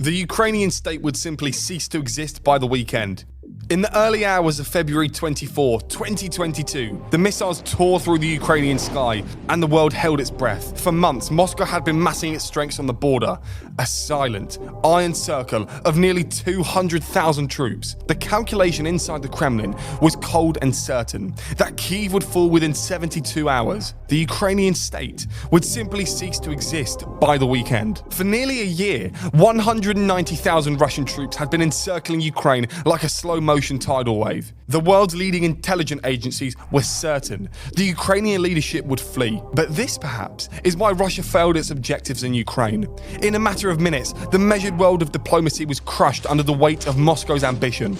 the Ukrainian state would simply cease to exist by the weekend. In the early hours of February 24, 2022, the missiles tore through the Ukrainian sky and the world held its breath. For months, Moscow had been massing its strengths on the border, a silent, iron circle of nearly 200,000 troops. The calculation inside the Kremlin was cold and certain that Kyiv would fall within 72 hours. The Ukrainian state would simply cease to exist by the weekend. For nearly a year, 190,000 Russian troops had been encircling Ukraine like a slow-motion tidal wave. The world's leading intelligence agencies were certain the Ukrainian leadership would flee. But this, perhaps, is why Russia failed its objectives in Ukraine. In a matter of minutes, the measured world of diplomacy was crushed under the weight of Moscow's ambition.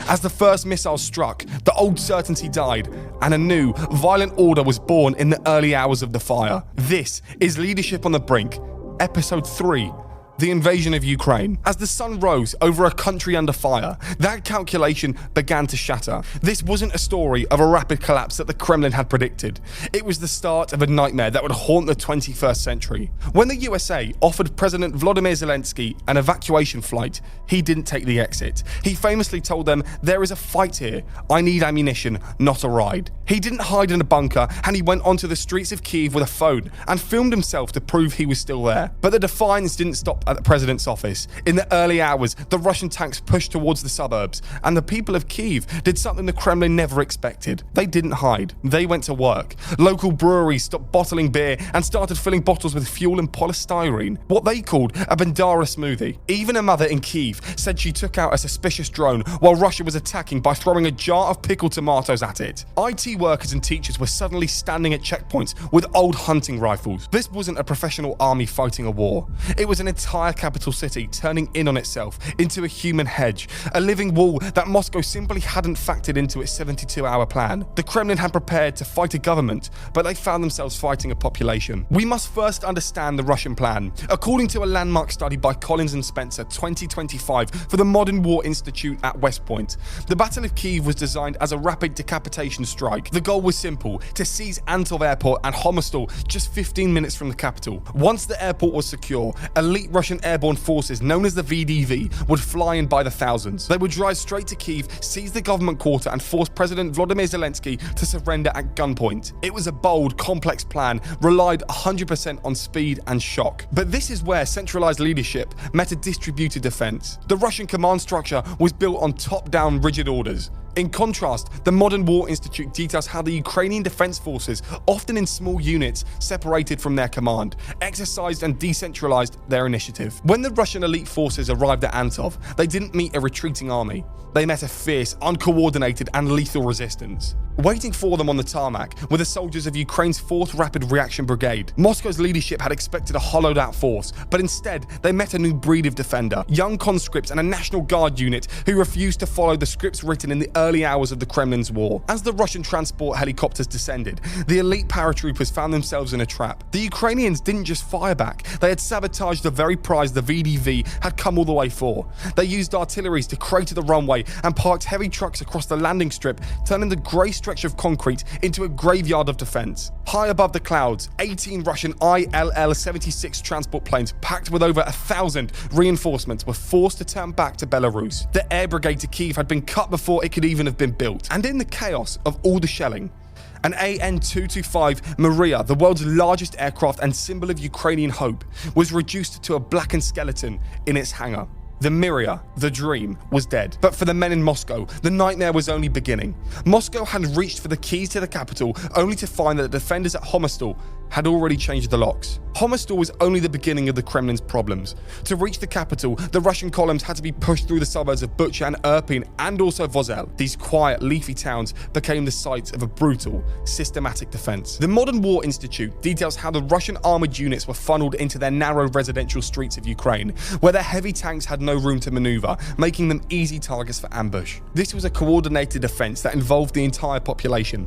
As the first missile struck, the old certainty died, and a new, violent order was born in the early hours of the fire. This is Leadership on the Brink, Episode 3. The invasion of Ukraine. As the sun rose over a country under fire, that calculation began to shatter. This wasn't a story of a rapid collapse that the Kremlin had predicted. It was the start of a nightmare that would haunt the 21st century. When the USA offered President Volodymyr Zelenskyy an evacuation flight, he didn't take the exit. He famously told them, "There is a fight here. I need ammunition, not a ride." He didn't hide in a bunker, and he went onto the streets of Kyiv with a phone and filmed himself to prove he was still there. But the defiance didn't stop at the president's office. In the early hours, the Russian tanks pushed towards the suburbs, and the people of Kyiv did something the Kremlin never expected. They didn't hide. They went to work. Local breweries stopped bottling beer and started filling bottles with fuel and polystyrene, what they called a Bandera smoothie. Even a mother in Kyiv said she took out a suspicious drone while Russia was attacking by throwing a jar of pickled tomatoes at it. IT workers and teachers were suddenly standing at checkpoints with old hunting rifles. This wasn't a professional army fighting a war. It was an entire capital city turning in on itself into a human hedge, a living wall that Moscow simply hadn't factored into its 72-hour plan. The Kremlin had prepared to fight a government, but they found themselves fighting a population. We must first understand the Russian plan. According to a landmark study by Collins and Spencer 2025 for the Modern War Institute at West Point, the Battle of Kyiv was designed as a rapid decapitation strike. The goal was simple: to seize Antov Airport and Homostal, just 15 minutes from the capital. Once the airport was secure, elite Russian airborne forces known as the VDV would fly in by the thousands. They would drive straight to Kyiv, seize the government quarter, and force President Volodymyr Zelenskyy to surrender at gunpoint. It was a bold, complex plan, relied 100% on speed and shock. But this is where centralized leadership met a distributed defense. The Russian command structure was built on top-down rigid orders. In contrast, the Modern War Institute details how the Ukrainian defense forces, often in small units separated from their command, exercised and decentralized their initiative. When the Russian elite forces arrived at Antov, they didn't meet a retreating army. They met a fierce, uncoordinated, and lethal resistance. Waiting for them on the tarmac were the soldiers of Ukraine's 4th Rapid Reaction Brigade. Moscow's leadership had expected a hollowed-out force, but instead they met a new breed of defender, young conscripts and a National Guard unit who refused to follow the scripts written in the early hours of the Kremlin's war. As the Russian transport helicopters descended, the elite paratroopers found themselves in a trap. The Ukrainians didn't just fire back, they had sabotaged the very prize the VDV had come all the way for. They used artillery to crater the runway and parked heavy trucks across the landing strip, turning the grey stretch of concrete into a graveyard of defense. High above the clouds, 18 Russian IL-76 transport planes packed with over 1,000 reinforcements were forced to turn back to Belarus. The air brigade to Kyiv had been cut before it could even have been built. And in the chaos of all the shelling, an AN-225 Maria, the world's largest aircraft and symbol of Ukrainian hope, was reduced to a blackened skeleton in its hangar. The Miria, the dream, was dead. But for the men in Moscow, the nightmare was only beginning. Moscow had reached for the keys to the capital, only to find that the defenders at Homostal had already changed the locks. Homostal was only the beginning of the Kremlin's problems. To reach the capital, the Russian columns had to be pushed through the suburbs of Bucha and Irpin, and also Vozel. These quiet, leafy towns became the sites of a brutal, systematic defense. The Modern War Institute details how the Russian armored units were funneled into their narrow residential streets of Ukraine, where their heavy tanks had no room to maneuver, making them easy targets for ambush. This was a coordinated defense that involved the entire population.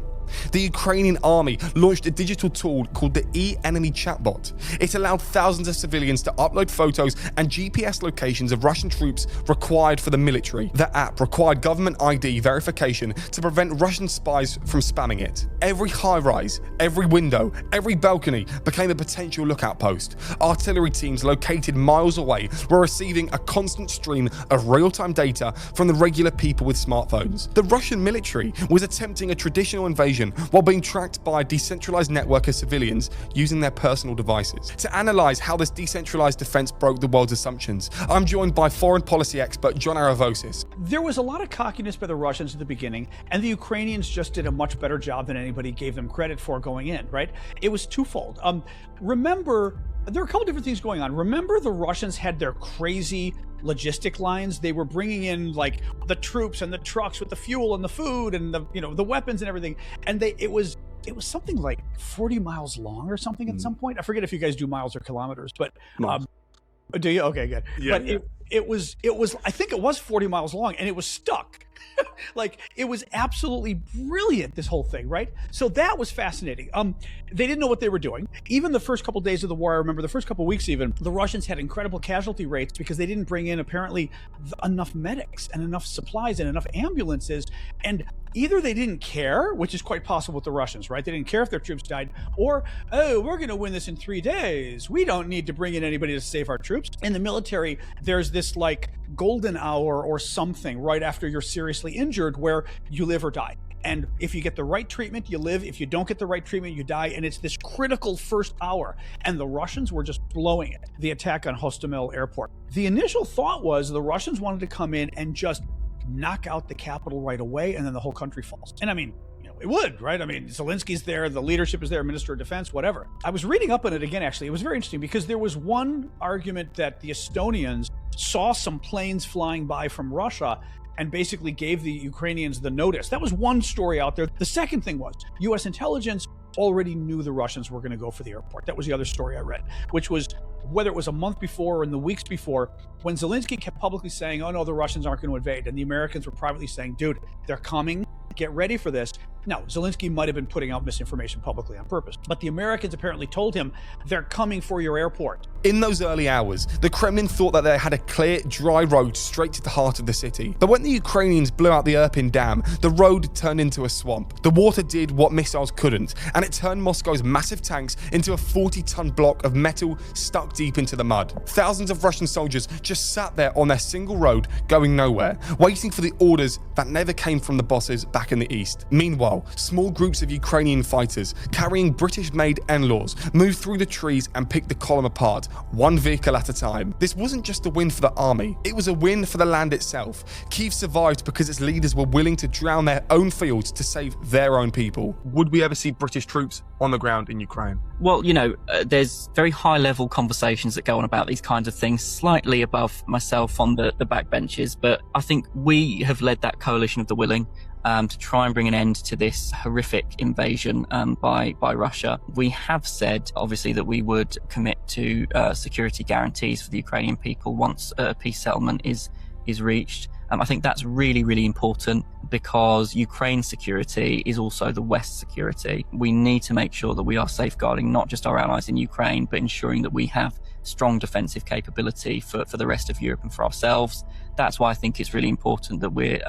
The Ukrainian army launched a digital tool called the e-enemy chatbot. It allowed thousands of civilians to upload photos and GPS locations of Russian troops required for the military. The app required government ID verification to prevent Russian spies from spamming it. Every high-rise, every window, every balcony became a potential lookout post. Artillery teams located miles away were receiving a constant stream of real-time data from the regular people with smartphones. The Russian military was attempting a traditional invasion while being tracked by a decentralized network of civilians using their personal devices. To analyze how this decentralized defense broke the world's assumptions, I'm joined by foreign policy expert John Aravosis. There was a lot of cockiness by the Russians at the beginning, and the Ukrainians just did a much better job than anybody gave them credit for going in, right? It was twofold. Remember, there are a couple different things going on. Remember, the Russians had their crazy logistic lines. They were bringing in like the troops and the trucks with the fuel and the food and the weapons and everything. And it was something like 40 miles long or something at some point. I forget if you guys do miles or kilometers, but do you? Okay, good. Yeah, but it was I think it was 40 miles long, and it was stuck. Like, it was absolutely brilliant, this whole thing, right? So that was fascinating. They didn't know what they were doing. Even the first couple of days of the war, I remember the first couple of weeks even, the Russians had incredible casualty rates because they didn't bring in apparently enough medics and enough supplies and enough ambulances. And either they didn't care, which is quite possible with the Russians, right? They didn't care if their troops died, or, oh, we're going to win this in 3 days. We don't need to bring in anybody to save our troops. In the military, there's this like golden hour or something right after you're seriously injured where you live or die. And if you get the right treatment, you live. If you don't get the right treatment, you die. And it's this critical first hour. And the Russians were just blowing it. The attack on Hostomel airport. The initial thought was the Russians wanted to come in and just knock out the capital right away, and then the whole country falls. And I mean, it would, right? I mean, Zelensky's there, the leadership is there, Minister of Defense, whatever. I was reading up on it again, actually. It was very interesting because there was one argument that the Estonians saw some planes flying by from Russia and basically gave the Ukrainians the notice. That was one story out there. The second thing was U.S. intelligence already knew the Russians were going to go for the airport. That was the other story I read, which was whether it was a month before or in the weeks before, when Zelensky kept publicly saying, oh no, the Russians aren't going to invade. And the Americans were privately saying, dude, they're coming. Get ready for this. Now, Zelensky might have been putting out misinformation publicly on purpose, but the Americans apparently told him they're coming for your airport. In those early hours, the Kremlin thought that they had a clear, dry road straight to the heart of the city. But when the Ukrainians blew out the Irpin Dam, the road turned into a swamp. The water did what missiles couldn't, and it turned Moscow's massive tanks into a 40-ton block of metal stuck deep into the mud. Thousands of Russian soldiers just sat there on their single road, going nowhere, waiting for the orders that never came from the bosses back in the east. Meanwhile, small groups of Ukrainian fighters carrying British-made NLAWs moved through the trees and picked the column apart, one vehicle at a time. This wasn't just a win for the army, it was a win for the land itself. Kyiv survived because its leaders were willing to drown their own fields to save their own people. Would we ever see British troops on the ground in Ukraine? Well, there's very high-level conversations that go on about these kinds of things, slightly above myself on the backbenches, but I think we have led that coalition of the willing to try and bring an end to this horrific invasion by Russia. We have said, obviously, that we would commit to security guarantees for the Ukrainian people once a peace settlement is reached. I think that's really, really important because Ukraine's security is also the West's security. We need to make sure that we are safeguarding not just our allies in Ukraine, but ensuring that we have strong defensive capability for the rest of Europe and for ourselves. That's why I think it's really important that we're,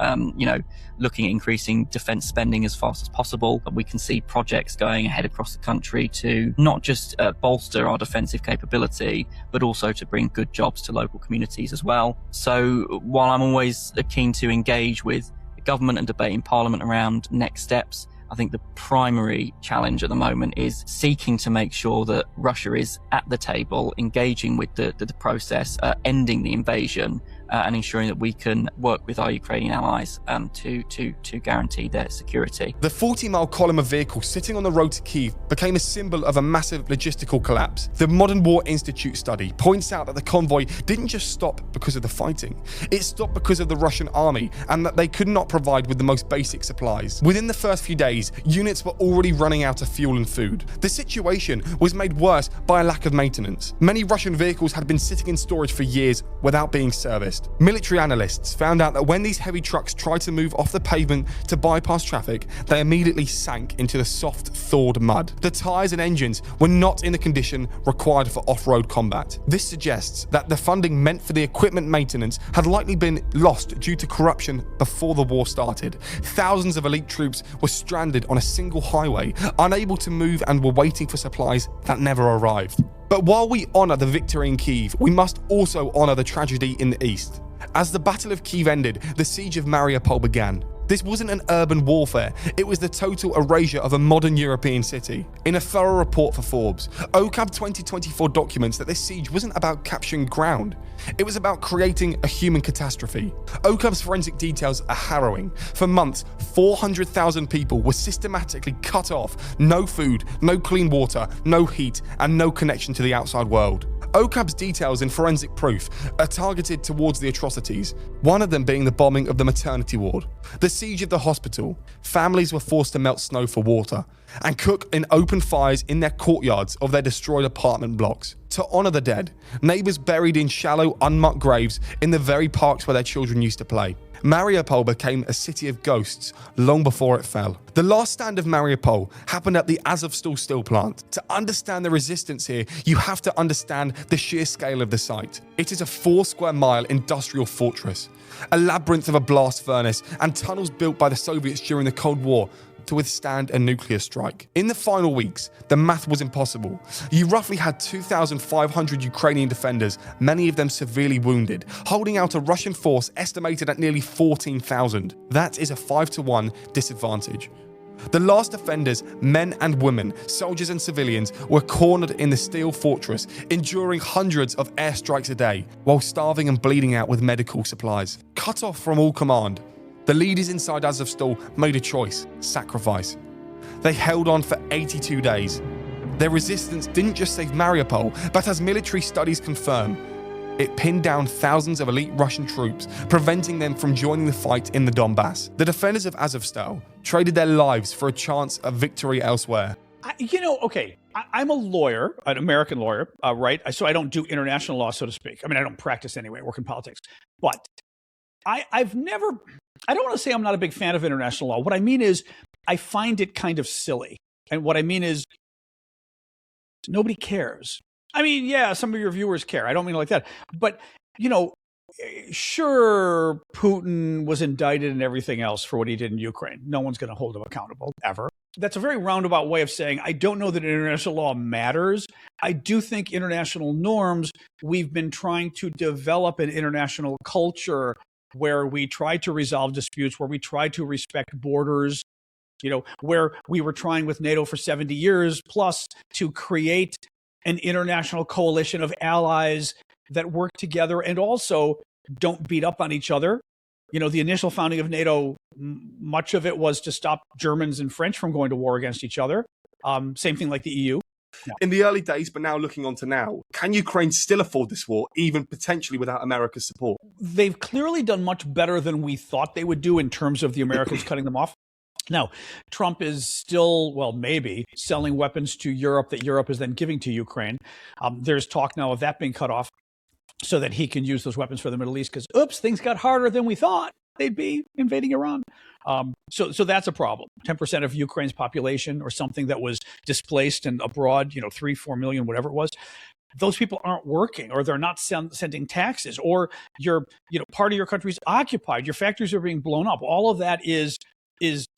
looking at increasing defence spending as fast as possible. That we can see projects going ahead across the country to not just bolster our defensive capability, but also to bring good jobs to local communities as well. So while I'm always keen to engage with the government and debate in Parliament around next steps, I think the primary challenge at the moment is seeking to make sure that Russia is at the table, engaging with the process, ending the invasion, and ensuring that we can work with our Ukrainian allies to guarantee their security. The 40-mile column of vehicles sitting on the road to Kyiv became a symbol of a massive logistical collapse. The Modern War Institute study points out that the convoy didn't just stop because of the fighting. It stopped because of the Russian army and that they could not provide with the most basic supplies. Within the first few days, units were already running out of fuel and food. The situation was made worse by a lack of maintenance. Many Russian vehicles had been sitting in storage for years without being serviced. noticed. Military analysts found out that when these heavy trucks tried to move off the pavement to bypass traffic, they immediately sank into the soft, thawed mud. The tyres and engines were not in the condition required for off-road combat. This suggests that the funding meant for the equipment maintenance had likely been lost due to corruption before the war started. Thousands of elite troops were stranded on a single highway, unable to move, and were waiting for supplies that never arrived. But while we honour the victory in Kyiv, we must also honour the tragedy in the east. As the Battle of Kyiv ended, the siege of Mariupol began. This wasn't an urban warfare, it was the total erasure of a modern European city. In a thorough report for Forbes, OCAB 2024 documents that this siege wasn't about capturing ground, it was about creating a human catastrophe. OCAB's forensic details are harrowing. For months, 400,000 people were systematically cut off, no food, no clean water, no heat, and no connection to the outside world. OCAB's details and forensic proof are targeted towards the atrocities, one of them being the bombing of the maternity ward, the siege of the hospital. Families were forced to melt snow for water and cook in open fires in their courtyards of their destroyed apartment blocks. To honour the dead, neighbours buried in shallow, unmarked graves in the very parks where their children used to play. Mariupol became a city of ghosts long before it fell. The last stand of Mariupol happened at the Azovstal steel plant. To understand the resistance here, you have to understand the sheer scale of the site. It is a 4-square-mile industrial fortress, a labyrinth of a blast furnace and tunnels built by the Soviets during the Cold War to withstand a nuclear strike. In the final weeks, the math was impossible. You roughly had 2,500 Ukrainian defenders, many of them severely wounded, holding out a Russian force estimated at nearly 14,000. That is a 5-to-1 disadvantage. The last defenders, men and women, soldiers and civilians, were cornered in the steel fortress, enduring hundreds of airstrikes a day, while starving and bleeding out with medical supplies. Cut off from all command, the leaders inside Azovstal made a choice: sacrifice. They held on for 82 days. Their resistance didn't just save Mariupol, but as military studies confirm, it pinned down thousands of elite Russian troops, preventing them from joining the fight in the Donbass. The defenders of Azovstal traded their lives for a chance of victory elsewhere. I'm a lawyer, an American lawyer, right? So I don't do international law, so to speak. I mean, I don't practice anyway, I work in politics. But I don't want to say I'm not a big fan of international law. What I mean is I find it kind of silly. And what I mean is nobody cares. I mean, yeah, some of your viewers care. I don't mean it like that. But, sure, Putin was indicted and everything else for what he did in Ukraine. No one's going to hold him accountable, ever. That's a very roundabout way of saying I don't know that international law matters. I do think international norms, we've been trying to develop an international culture where we try to resolve disputes, where we try to respect borders, where we were trying with NATO for 70 years plus to create an international coalition of allies that work together and also don't beat up on each other. The initial founding of NATO, much of it was to stop Germans and French from going to war against each other. Same thing like the EU. Yeah. In the early days, but now looking on to now, can Ukraine still afford this war, even potentially without America's support? They've clearly done much better than we thought they would do in terms of the Americans cutting them off. Now, Trump is still, maybe, selling weapons to Europe that Europe is then giving to Ukraine. There's talk now of that being cut off so that he can use those weapons for the Middle East because, things got harder than we thought. They'd be invading Iran. So that's a problem. 10% of Ukraine's population or something that was displaced and abroad, 3-4 million, whatever it was. Those people aren't working, or they're not sending taxes, or part of your country's occupied. Your factories are being blown up. All of that is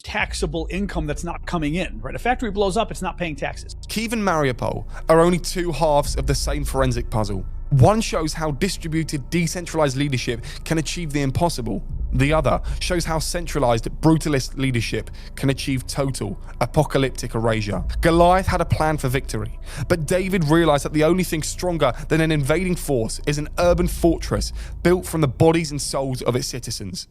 taxable income that's not coming in, right? A factory blows up, it's not paying taxes. Kyiv and Mariupol are only two halves of the same forensic puzzle. One shows how distributed, decentralized leadership can achieve the impossible. The other shows how centralized, brutalist leadership can achieve total, apocalyptic erasure. Goliath had a plan for victory, but David realized that the only thing stronger than an invading force is an urban fortress built from the bodies and souls of its citizens.